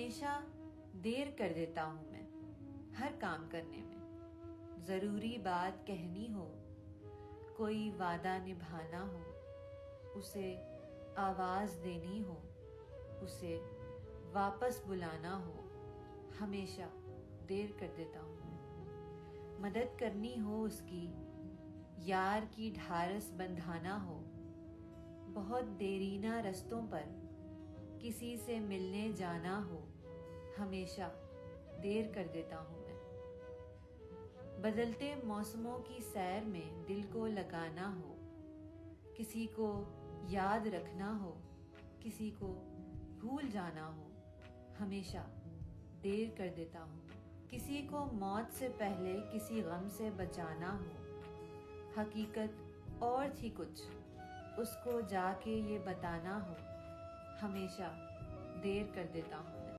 हमेशा देर कर देता हूँ मैं हर काम करने में। जरूरी बात कहनी हो, कोई वादा निभाना हो, उसे आवाज देनी हो, उसे वापस बुलाना हो, हमेशा देर कर देता हूँ मैं। मदद करनी हो उसकी, यार की ढारस बंधाना हो, बहुत देरीना रस्तों पर किसी से मिलने जाना हो, हमेशा देर कर देता हूँ मैं। बदलते मौसमों की सैर में दिल को लगाना हो, किसी को याद रखना हो, किसी को भूल जाना हो, हमेशा देर कर देता हूँ। किसी को मौत से पहले किसी गम से बचाना हो, हकीकत और थी कुछ, उसको जाके ये बताना हो, हमेशा देर कर देता हूँ।